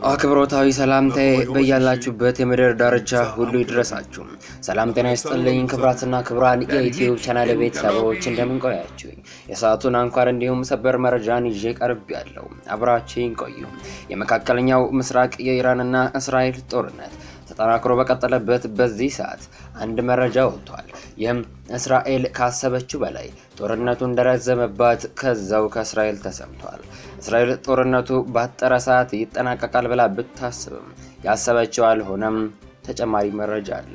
አክብሮታዊ ሰላምታዬ በያላችሁበት የምድር ዳርቻ ሁሉ ይድረሳችሁ። ሰላም ጤና ይስጥልኝ ክብራትና ክብራን የዩቲዩብ ቻናል ቤተሰቦች እንደምን ቆያችሁኝ? የሰዓቱን አንኳር እንዲሁም ሰበር መረጃን ይዤ ቀርቤያለሁ። አብራችሁኝ ቆዩ። የመካከለኛው ምስራቅ የኢራንና እስራኤል ጦርነት ተጠናክሮ በቀጠለበት በዚህ ሰዓት አንድ መረጃ ወጥቷል። ይህም እስራኤል ካሰበችው በላይ ጦርነቱ እንደረዘመባት ከዛው ከእስራኤል ተሰምቷል። እስራኤል ጦርነቱ ባጠረ ሰዓት ይጠናቀቃል ብላ ብታስብም ያሰበችው አልሆነም። ተጨማሪ መረጃ አለ።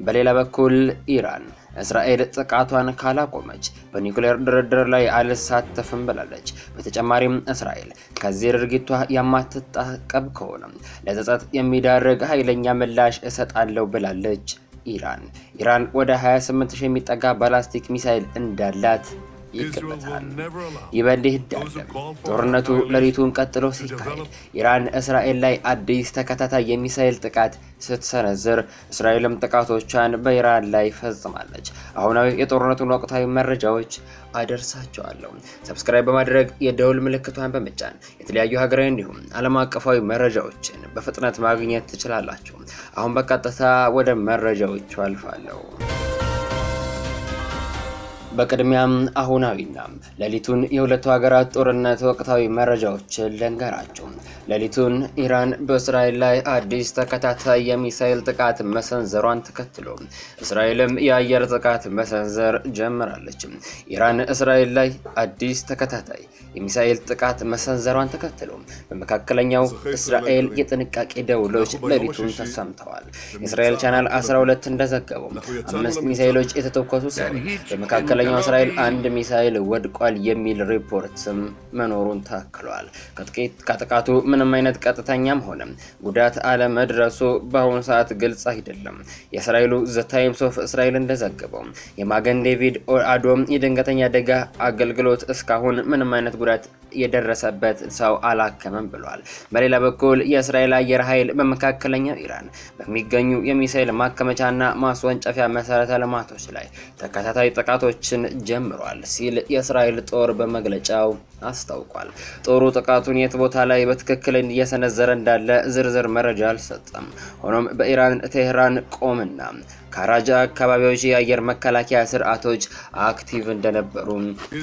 በሌላ በኩል ኢራን እስራኤል ጥቃቷን ካላቆመች በኒውክሌር ድርድር ላይ አልሳተፍም ብላለች። በተጨማሪም እስራኤል ከዚህ ድርጊቷ የማትታቀብ ከሆነ ለጸጸት የሚዳርግ ኃይለኛ ምላሽ እሰጣለሁ ብላለች። ኢራን ወደ 28000 የሚጠጋ ባላስቲክ ሚሳኤል እንዳላት ይገመታል። ይበልህ እንዳለ ጦርነቱ ሌሊቱን ቀጥሎ ሲካሄድ ኢራን እስራኤል ላይ አዲስ ተከታታይ የሚሳኤል ጥቃት ስትሰነዝር እስራኤልም ጥቃቶቿን በኢራን ላይ ፈጽማለች። አሁናዊ የጦርነቱን ወቅታዊ መረጃዎች አደርሳቸዋለሁ። ሰብስክራይብ በማድረግ የደውል ምልክቷን በመጫን የተለያዩ ሀገራዊ እንዲሁም ዓለም አቀፋዊ መረጃዎችን በፍጥነት ማግኘት ትችላላችሁ። አሁን በቀጥታ ወደ መረጃዎቹ አልፋለሁ። በቅድሚያም አሁናዊና ሌሊቱን የሁለቱ ሀገራት ጦርነት ወቅታዊ መረጃዎችን ልንገራችሁ። ሌሊቱን ኢራን በእስራኤል ላይ አዲስ ተከታታይ የሚሳኤል ጥቃት መሰንዘሯን ተከትሎ እስራኤልም የአየር ጥቃት መሰንዘር ጀምራለች። ኢራን እስራኤል ላይ አዲስ ተከታታይ የሚሳኤል ጥቃት መሰንዘሯን ተከትሎ በመካከለኛው እስራኤል የጥንቃቄ ደውሎች ሌሊቱን ተሰምተዋል። የእስራኤል ቻናል 12 እንደዘገበው 5 ሚሳኤሎች የተተኮሱ ሲሆን በመካከለኛው እስራኤል አንድ ሚሳኤል ወድቋል የሚል ሪፖርትም መኖሩን ታክሏል። ከጥቃቱ ምንም አይነት ቀጥተኛም ሆነ ጉዳት አለመድረሱ በአሁኑ ሰዓት ግልጽ አይደለም። የእስራኤሉ ዘ ታይምስ ኦፍ እስራኤል እንደዘገበው የማገን ዴቪድ አዶም የድንገተኛ አደጋ አገልግሎት እስካሁን ምንም አይነት ጉዳት የደረሰበት ሰው አላከመም ብሏል። በሌላ በኩል የእስራኤል አየር ኃይል በመካከለኛው ኢራን በሚገኙ የሚሳኤል ማከመቻና ማስወንጨፊያ መሰረተ ልማቶች ላይ ተከታታይ ጥቃቶችን ጀምሯል ሲል የእስራኤል ጦር በመግለጫው አስታውቋል። ጦሩ ጥቃቱን የት ቦታ ላይ በትክክል እየሰነዘረ እንዳለ ዝርዝር መረጃ አልሰጠም። ሆኖም በኢራን ቴህራን፣ ቆምና ካራጃ አካባቢዎች የአየር መከላከያ ስርዓቶች አክቲቭ እንደነበሩ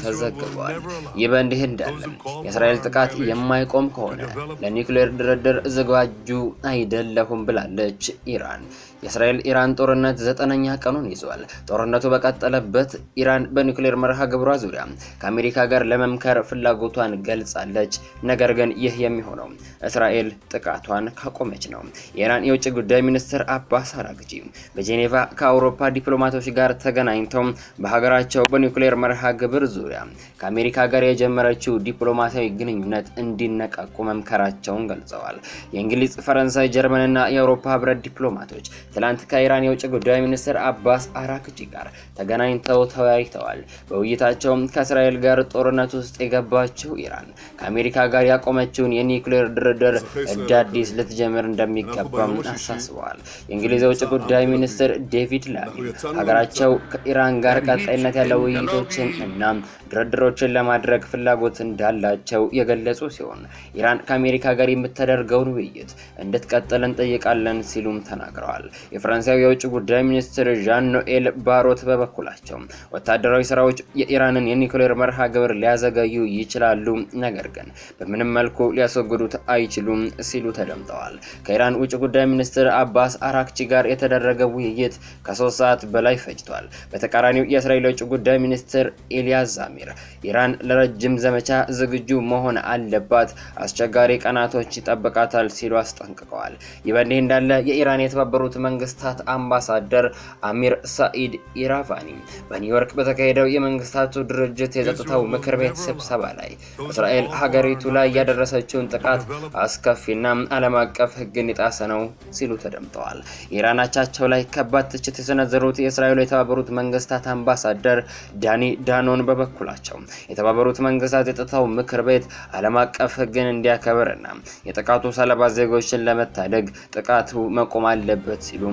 ተዘግቧል። ይህ በእንዲህ እንዳለ የእስራኤል ጥቃት የማይቆም ከሆነ ለኒውክሌር ድርድር ዝግጁ አይደለሁም ብላለች ኢራን። የእስራኤል ኢራን ጦርነት 9ኛ ቀኑን ይዟል። ጦርነቱ በቀጠለበት ኢራን በኒውክሌር መርሃ ግብሯ ዙሪያ ከአሜሪካ ጋር ለመምከር ፍላጎቷን ገልጻለች። ነገር ግን ይህ የሚሆነው እስራኤል ጥቃቷን ካቆመች ነው። የኢራን የውጭ ጉዳይ ሚኒስትር አባስ አራግቺ በጄኔቫ ከአውሮፓ ዲፕሎማቶች ጋር ተገናኝተው በሀገራቸው በኒውክሌር መርሃ ግብር ዙሪያ ከአሜሪካ ጋር የጀመረችው ዲፕሎማሲያዊ ግንኙነት እንዲነቃቁ መምከራቸውን ገልጸዋል። የእንግሊዝ፣ ፈረንሳይ፣ ጀርመንና የአውሮፓ ህብረት ዲፕሎማቶች ትላንት ከኢራን የውጭ ጉዳይ ሚኒስትር አባስ አራግቺ ጋር ተገናኝተው ተወያይተዋል። በውይይታቸውም ከእስራኤል ጋር ጦርነት ውስጥ የገባችው ኢራን ከአሜሪካ ጋር ያቆመችውን የኒውክሌር ድርድር እንደ አዲስ ልትጀምር እንደሚገባም አሳስበዋል። የእንግሊዝ የውጭ ጉዳይ ሚኒስትር ዴቪድ ላሚ ሀገራቸው ከኢራን ጋር ቀጣይነት ያለው ውይይቶችን እና ድርድሮችን ለማድረግ ፍላጎት እንዳላቸው የገለጹ ሲሆን ኢራን ከአሜሪካ ጋር የምታደርገውን ውይይት እንድትቀጥል እንጠይቃለን ሲሉም ተናግረዋል። የፈረንሳይ የውጭ ጉዳይ ሚኒስትር ዣን ኖኤል ባሮት በበኩላቸው ወታደራዊ ስራዎች የኢራንን የኒውክሌር መርሃ ግብር ሊያዘገዩ ይችላሉ፣ ነገር ግን በምንም መልኩ ሊያስወግዱት አይችሉም ሲሉ ተደምጠዋል። ከኢራን ውጭ ጉዳይ ሚኒስትር አባስ አራግቺ ጋር የተደረገ ውይይት ከ3 ሰዓት በላይ ፈጅቷል። በተቃራኒው የእስራኤል የውጭ ጉዳይ ሚኒስትር ኤልያስ ዛሚር ኢራን ለረጅም ዘመቻ ዝግጁ መሆን አለባት፣ አስቸጋሪ ቀናቶች ይጠብቃታል ሲሉ አስጠንቅቀዋል። ይህ በእንዲህ እንዳለ የኢራን የተባበሩት መንግስታት አምባሳደር አሚር ሳኢድ ኢራቫኒ በኒውዮርክ በተካሄደው የመንግስታቱ ድርጅት የጸጥታው ምክር ቤት ስብሰባ ላይ እስራኤል ሀገሪቱ ላይ ያደረሰችውን ጥቃት አስከፊና ዓለም አቀፍ ሕግን የጣሰ ነው ሲሉ ተደምጠዋል። ኢራን አቻቸው ላይ ከባድ በማንሳት ትችት የሰነዘሩት የእስራኤል የተባበሩት መንግስታት አምባሳደር ዳኒ ዳኖን በበኩላቸው የተባበሩት መንግስታት የጸጥታው ምክር ቤት ዓለም አቀፍ ሕግን እንዲያከብርና የጥቃቱ ሰለባ ዜጎችን ለመታደግ ጥቃቱ መቆም አለበት ሲሉ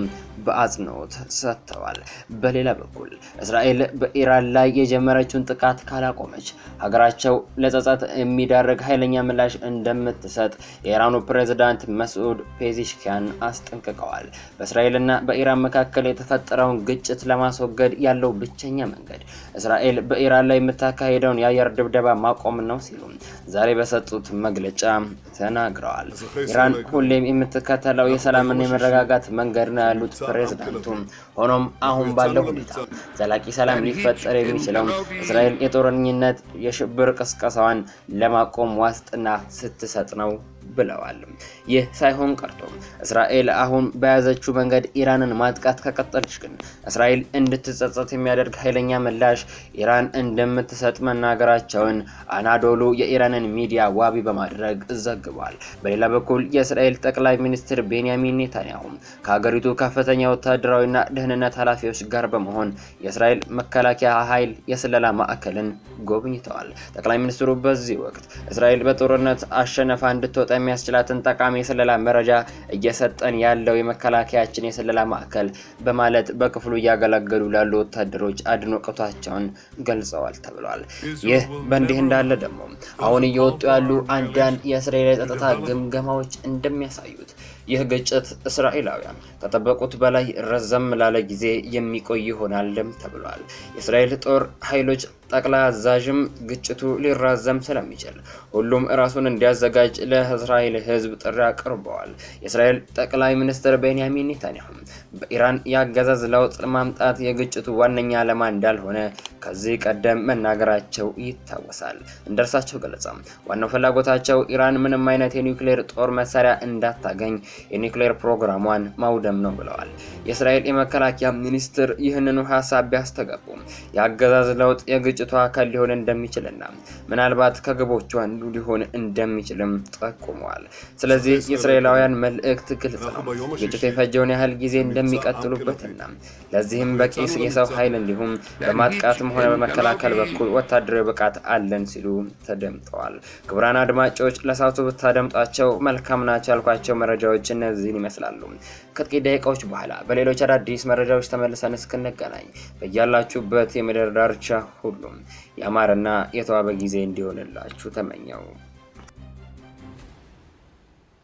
በአጽንኦት ሰጥተዋል። በሌላ በኩል እስራኤል በኢራን ላይ የጀመረችውን ጥቃት ካላቆመች ሀገራቸው ለጸጸት የሚዳርግ ኃይለኛ ምላሽ እንደምትሰጥ የኢራኑ ፕሬዝዳንት መስዑድ ፔዚሽኪያን አስጠንቅቀዋል። በእስራኤልና በኢራን መካከል የተፈጠረውን ግጭት ለማስወገድ ያለው ብቸኛ መንገድ እስራኤል በኢራን ላይ የምታካሄደውን የአየር ድብደባ ማቆም ነው ሲሉ ዛሬ በሰጡት መግለጫ ተናግረዋል። ኢራን ሁሌም የምትከተለው የሰላምና የመረጋጋት መንገድ ነው ያሉት ፕሬዝዳንቱ፣ ሆኖም አሁን ባለው ሁኔታ ዘላቂ ሰላም ሊፈጠር የሚችለው እስራኤል የጦርነት የሽብር ቅስቀሳዋን ለማቆም ዋስጥና ስትሰጥ ነው ብለዋል። ይህ ሳይሆን ቀርቶ እስራኤል አሁን በያዘችው መንገድ ኢራንን ማጥቃት ከቀጠለች ግን እስራኤል እንድትጸጸት የሚያደርግ ኃይለኛ ምላሽ ኢራን እንደምትሰጥ መናገራቸውን አናዶሉ የኢራንን ሚዲያ ዋቢ በማድረግ ዘግቧል። በሌላ በኩል የእስራኤል ጠቅላይ ሚኒስትር ቤንያሚን ኔታንያሁ ከሀገሪቱ ከፍተኛ ወታደራዊና ደህንነት ኃላፊዎች ጋር በመሆን የእስራኤል መከላከያ ኃይል የስለላ ማዕከልን ጎብኝተዋል። ጠቅላይ ሚኒስትሩ በዚህ ወቅት እስራኤል በጦርነት አሸነፋ እንድትወጣ የሚያስችላትን ጠቃሚ የስለላ መረጃ እየሰጠን ያለው የመከላከያችን የስለላ ማዕከል በማለት በክፍሉ እያገለገሉ ላሉ ወታደሮች አድናቆታቸውን ገልጸዋል ተብሏል። ይህ በእንዲህ እንዳለ ደግሞ አሁን እየወጡ ያሉ አንዳንድ የእስራኤል የጸጥታ ግምገማዎች እንደሚያሳዩት ይህ ግጭት እስራኤላውያን ከጠበቁት በላይ ረዘም ላለ ጊዜ የሚቆይ ይሆናል ተብሏል። የእስራኤል ጦር ኃይሎች ጠቅላይ አዛዥም ግጭቱ ሊራዘም ስለሚችል ሁሉም ራሱን እንዲያዘጋጅ ለእስራኤል ሕዝብ ጥሪ አቅርበዋል። የእስራኤል ጠቅላይ ሚኒስትር ቤንያሚን ኔታንያሁ በኢራን የአገዛዝ ለውጥ ማምጣት የግጭቱ ዋነኛ ዓላማ እንዳልሆነ ከዚህ ቀደም መናገራቸው ይታወሳል። እንደርሳቸው ገለጻ ዋናው ፍላጎታቸው ኢራን ምንም አይነት የኒውክሌር ጦር መሳሪያ እንዳታገኝ የኒውክሌር ፕሮግራሟን ማውደም ነው ብለዋል። የእስራኤል የመከላከያ ሚኒስትር ይህንኑ ሐሳብ ቢያስተጋቡም የአገዛዝ ለውጥ የግጭቱ አካል ሊሆን እንደሚችልና ምናልባት ከግቦቹ አንዱ ሊሆን እንደሚችልም ጠቁመዋል። ስለዚህ የእስራኤላውያን መልእክት ግልጽ ነው። ግጭቱ የፈጀውን ያህል ጊዜ እንደሚቀጥሉበትና ለዚህም በቂ የሰው ኃይል እንዲሁም በማጥቃትም ሆነ በመከላከል በኩል ወታደራዊ ብቃት አለን ሲሉ ተደምጠዋል። ክቡራን አድማጮች ለሳውቱ ብታደምጧቸው መልካም ናቸው ያልኳቸው መረጃዎች እነዚህን ይመስላሉ። ከጥቂት ደቂቃዎች በኋላ በሌሎች አዳዲስ መረጃዎች ተመልሰን እስክንገናኝ በያላችሁበት የምድር ዳርቻ ሁሉ ያማረና የተዋበ ጊዜ እንዲሆንላችሁ ተመኘው።